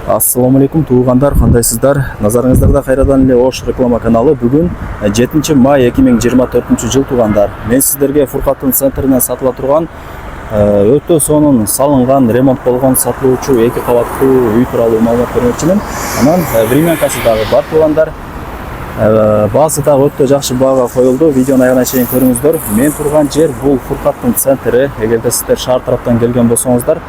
Ассаламу алейкум туугандар, кандайсыздар? Назарыңыздарда кайрадан эле Ош реклама каналы. Бүгүн 7 май 2024 жыл туугандар. Мен сиздерге Фуркаттын центринен сатыла турган өтө сонун салынган, ремонт болгон сатылуучу 2 кабаттуу үй тууралуу маалымат бермекчимин. Анан времянкасы дагы бар туугандар. Баасы дагы өтө жакшы баага коюлду. Видеону аягына чейин көрүңүздөр. Мен турган жер бул Фуркаттын центри. Эгерде сиздер шаар тараптан келген болсоңуздар,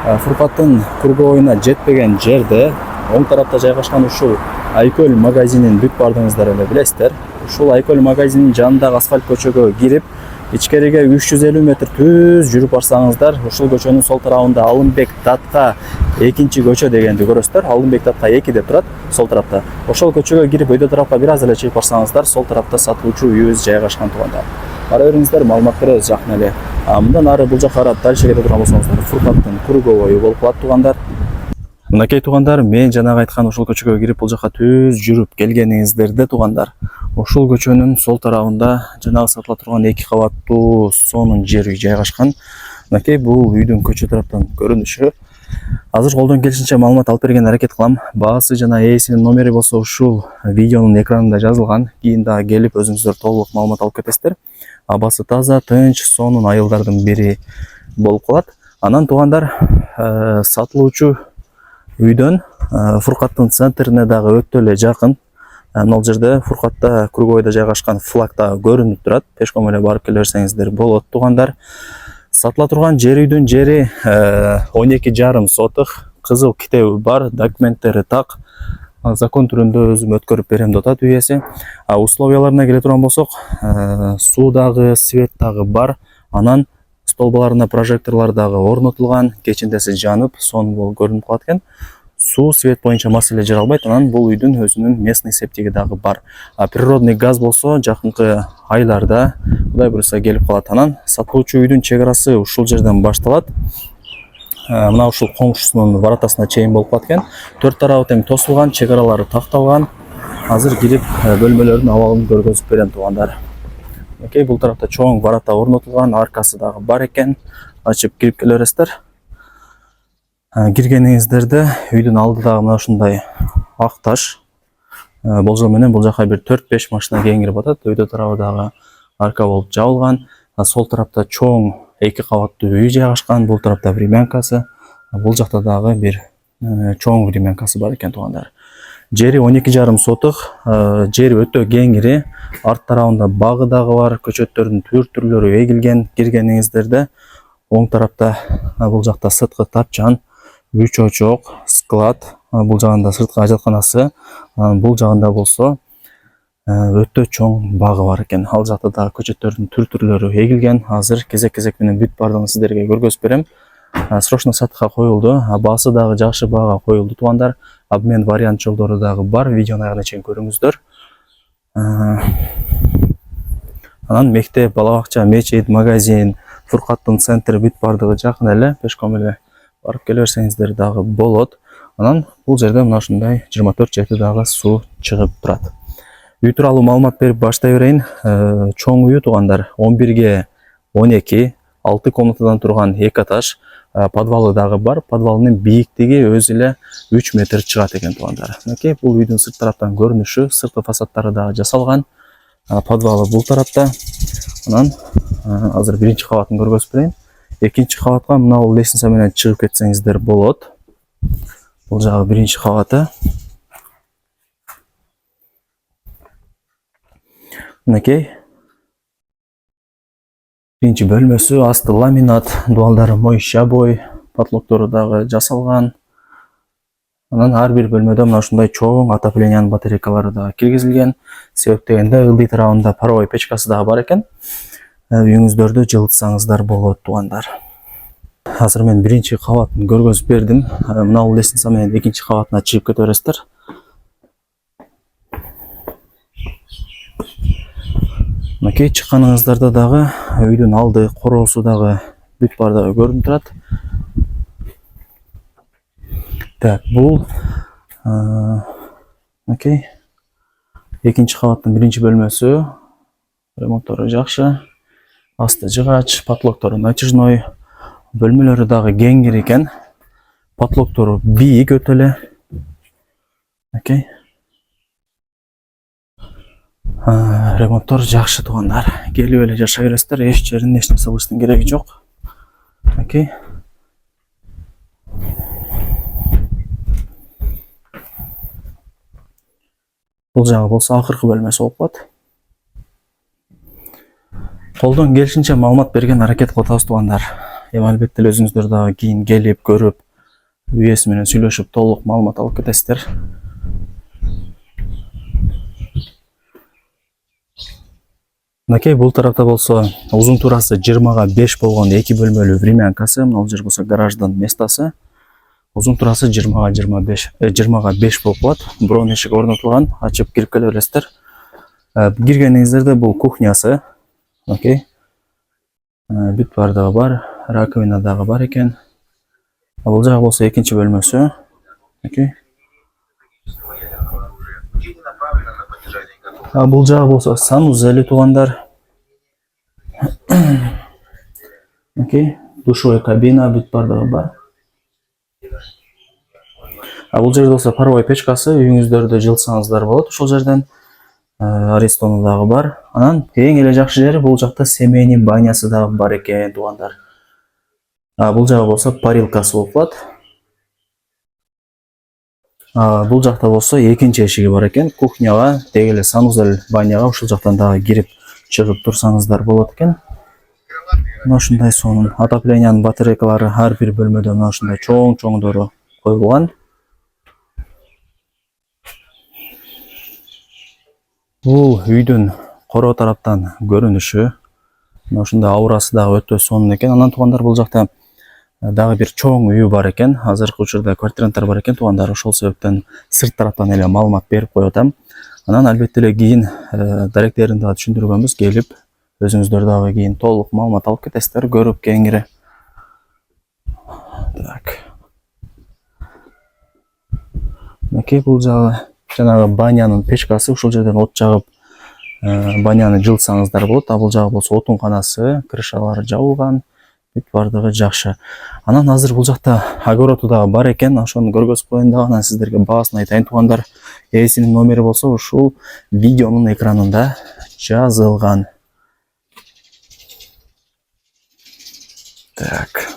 Фуркаттын круговойуна жетпеген жерде оң тарапта жайгашкан ушул Айкөл магазинин бүт бардыгыңыздар эле билесиздер. Ушул Айкөл магазинин жанындагы асфальт көчөгө кирип, ичкериге 350 метр түз жүрүп барсаңыздар, ушул көчөнүн сол тарабында Алымбек Татка 2-көчө дегенди көрөсүздөр. Алымбек Татка 2 деп турат сол тарапта. Ошол көчөгө кирип өйдө тарапка бир аз эле чыгып барсаңыздар, сол тарапта сатылуучу үйүбүз жайгашкан туугандар. Бара бериңиздер, маалымат беребиз жакын эле. Мындан ары бул жакка карап дальше кете турган болсоңуздар, Фуркаттын круговойу болуп калат туугандар. Мынакей туугандар, мен жанагы айткан ушул көчөгө кирип бул жакка түз жүрүп келгениңиздерде туугандар, ушул көчөнүн сол тарабында жанагы сатыла турган 2 кабаттуу сонун жер үй жайгашкан. Мынакей бул үйдүн көчө тараптан көрүнүшү. Азыр колдон келишинче маалымат алып берген аракет кылам. Баасы жана ээсинин номери болсо ушул видеонун экранында жазылган. Кийин дагы келип өзүңүздөр толук маалымат алып кетесиздер. Абасы таза, тынч, сонун айылдардын бири болуп калат. Анан туугандар, сатылуучу үйдөн Фуркаттын центрине дагы өтө эле жакын. Мына жерде Фуркатта круговойдо жайгашкан флаг дагы көрүнүп турат. Пешком эле барып келе берсеңиздер болот туугандар. Сатыла турган жер үйдүн жери 12,5 сотых, кызыл китеби бар, документтери так. Закон түрүндө өзүм өткөрүп берем деп атат үй ээси. Условияларына келе турган болсок, суу дагы, свет дагы бар. Анан столбаларына прожекторлор дагы орнотулган, кечиндеси жанып, сонун болуп көрүнүп калат экен. Суу, свет боюнча маселе жаралбайт. Анан бул үйдүн өзүнүн местный септиги дагы бар. Природный газ болсо жакынкы айларда Кудай буюрса келип калат. Анан сатылуучу үйдүн чек-арасы ушул жерден башталат. Мына ушул коңшусунун воротасына чейин болуп калат экен. Төрт тарабы тең тосулган, чек-аралары такталган. Азыр кирип бөлмөлөрдүн абалын көргөзүп берем туугандар. Окей, бул тарапта чоң ворота орнотулган, аркасы дагы бар экен. Ачып кирип келе бересиздер. Киргениңиздерде үйдүн алды дагы мына ушундай ак таш. Болжол менен бул жака бир 4-5 машина кеңирип атат. Өйдө тарабы дагы арка болуп жабылган. Сол тарапта чоң 2 кабаттуу үй жайгашкан. Бул тарапта времянкасы, бул жакта дагы бир чоң времянкасы бар экен туугандар. Жери 12,5 сотых, жери өтө кеңири. Арт тарабында багы дагы бар, көчөттөрдүн түрлөрү эгилген. Киргениңиздерде оң тарапта бул жакта сырткы тапчан, 3 очок, склад, бул жагында сырткы ажатканасы, бул жагында болсо өтө чоң багы бар экен. Ал жакта дагы көчөттөрдүн түрлөрү эгилген. Азыр кезек-кезек менен бүт бардыгын сиздерге көргөзүп берем. Срочно сатыкка коюлду. Баасы дагы жакшы баага коюлду туугандар. Обмен вариант жолдору дагы бар. Видеону аягына чейин көрүңүздөр. Анан мектеп, бала бакча, мечит, магазин, Фуркаттын центри бүт бардыгы жакын эле. Пешком эле барып келе берсеңиздер дагы болот. Анан бул жерде мына ушундай 24/7 дагы суу чыгып турат. Үй тууралуу маалымат берип баштай берейин. Чоң үй туугандар, 11/12, 6 комнатадан турган 2 этаж, подвалы дагы бар. Подвалынын бийиктиги өзү эле 3 метр чыгат экен туугандар. Мынакей бул үйдүн сырт тараптан көрүнүшү, сырткы фасадтары дагы жасалган. Подвалы бул тарапта. Анан азыр биринчи кабатын көргөзүп берейин. Экинчи кабатка мына бул лестница менен чыгып кетсеңиздер болот. Бул жагы биринчи кабаты. Мынакей биринчи бөлмөсү, асты ламинат, дуалдары моюща бой, потлоктору дагы жасалган. Анан ар бир бөлмөдө мына ушундай чоң отоплениянын батарейкалары дагы киргизилген. Себеп дегенде ылдый тарабында паровой печкасы дагы бар экен. Үйүңүздөрдү жылытсаңыздар болот туугандар. Азыр мен биринчи кабатын көргөзүп бердим. Мына бул лестница менен экинчи кабатына чыгып кете бересиздер. Мынакей чыкканыңыздарда дагы үйдүн алды, короосу дагы бүт бардыгы көрүнүп турат. Так, бул мынакей экинчи кабаттын биринчи бөлмөсү. Ремонттору жакшы. Асты жыгач, потлоктору натяжной. Бөлмөлөрү дагы кеңири экен. Потлоктору бийик өтө эле. Окей. Ремонттор жакшы туугандар. Келип эле жашай бересиздер. Эч жерин эч нерсе кылыштын кереги жок. Окей. Бул жагы болсо акыркы бөлмөсү болуп калат. Колдон келишинче маалымат берген аракет кылып атабыз туугандар. Эми албетте эле өзүңүздөр дагы кийин келип көрүп, үй ээси менен сүйлөшүп толук маалымат алып кетесиздер. Мынакей бул тарапта болсо узун туурасы 20га 5 болгон 2 бөлмөлүү времянкасы. Мына бул жер болсо гараждын местасы. Узун туурасы 20га 5 болуп калат. Бирок эшик орнотулган, ачып кирип келе бересиздер. Киргениңиздерде бул кухнясы. Окей. Бүт бардыгы бар, раковина дагы бар экен. Бул жагы болсо экинчи бөлмөсү. Окей. Бул жагы болсо санузели туугандар. Окей. Душевой кабина, бүт бардыгы бар. Бул жерде болсо паровой печкасы, үйүңүздөрдү жылсаңыздар болот ушул жерден. Арестону дагы бар. Анан эң эле жакшы жери бул жакта семейный банясы дагы бар экен туугандар. Бул жагы болсо парилкасы болуп калат. Бул жакта болсо экинчи эшиги бар экен. Кухняга, деги эле санузел баняга ушул жактан дагы кирип чыгып турсаңыздар болот экен. Мына ушундай сонун отоплениянын батарейкалары ар бир бөлмөдө мына ушундай чоң-чоңдору коюлган. Бул үйдүн коро тараптан көрүнүшү. Мына ушундай аурасы дагы өтө сонун экен. Анан туугандар бул жакта дагы бир чоң үй бар экен. Азыркы учурда квартиранттар бар экен туугандар. Ошол себептен сырт тараптан эле маалымат берип коюп атам. Анан албетте эле кийин даректерин дагы түшүндүргөнбүз. Келип өзүңүздөр дагы кийин толук маалымат алып кетесиздер, көрүп кеңири. Так. Мынакей бул жагы жанагы банянын печкасы, ушул жерден от жагып баняны жылытсаңыздар болот. Бул жагы болсо отунканасы, крышалары жабылган, бүт бардыгы жакшы. Анан азыр бул жакта огороду дагы бар экен. Ошону көргөзүп коеюн дагы, анан сиздерге баасын айтайын туугандар. Ээсинин номери болсо ушул видеонун экранында жазылган. Так.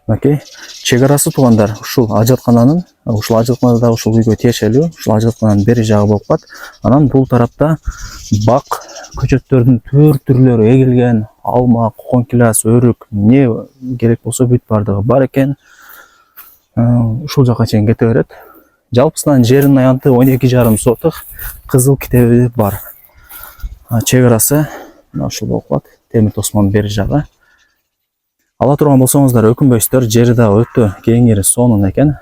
Окей. Чек арасы туугандар ушул ажаткананын, ушул ажатканада дагы ушул үйгө тиешелүү, ушул ажаткананын бери жагы болуп калат. Анан бул тарапта бак көчөттөрдүн түрлөрү эгилген, алма, конкилас, өрүк, эмне керек болсо бүт бардыгы бар экен. Ушул жака чейин кете берет. Жалпысынан жердин аянты 12,5 соток, кызыл китеби бар. Чек арасы мына ушул болуп калат. Темир тосмонун бери жагы. Ала турган болсоңуздар өкүнбөйсүздөр, жери дагы өтө кеңири сонун экен.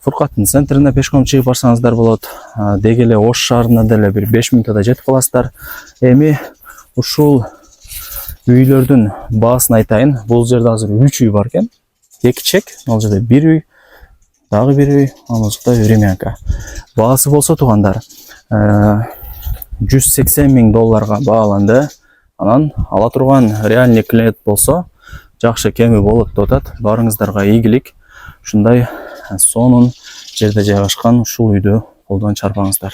Фуркаттын центрине пешком чыгып барсаңыздар болот. Деги эле Ош шаарына деле бир 5 минутта жетип каласыздар. Эми ушул үйлөрдүн баасын айтайын. Бул жерде азыр 3 үй бар экен. 2 чек, ал жерде 1 үй, дагы 1 үй, ал жакта времянка. Баасы болсо туугандар, $180,000 бааланды. Анан ала турган реальный клиент болсо жакшы кеми болот деп атат. Барыңыздарга ийгилик. Ушундай сонун жерде жайгашкан ушул үйдү колдон чарпаңыздар.